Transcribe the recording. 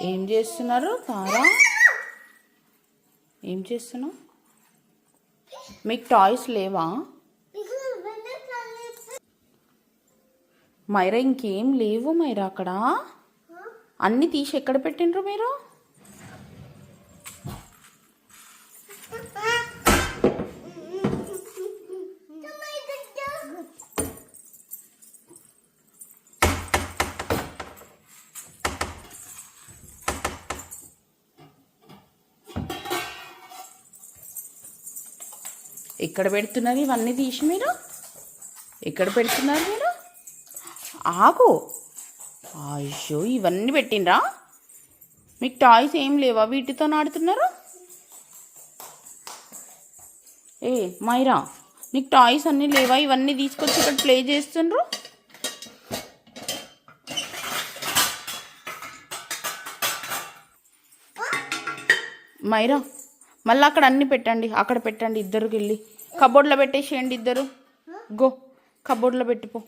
ఏం చేస్తున్నారు తారా? ఏం చేస్తున్నావు? మీకు టాయ్స్ లేవా మైరా? ఇంకేం లేవు మైరా అక్కడ. అన్నీ తీసి ఎక్కడ పెట్టిండ్రు మీరు? ఎక్కడ పెడుతున్నారు ఇవన్నీ తీసి? మీరు ఎక్కడ పెడుతున్నారు మీరు? ఆగు. అయ్యో, ఇవన్నీ పెట్టిండ్రా? మీకు టాయ్స్ ఏం లేవా? వీటితో ఆడుతున్నారు? ఏ మైరా, నీకు టాయ్స్ అన్నీ లేవా? ఇవన్నీ తీసుకొచ్చి ఇక్కడ ప్లే చేస్తుండ్రు. మైరా, మళ్ళీ అక్కడ అన్నీ పెట్టండి. అక్కడ పెట్టండి, ఇద్దరికి వెళ్ళి కబోర్డ్లో పెట్టేసేయండి. ఇద్దరు గో కబోర్డ్లో పెట్టిపో.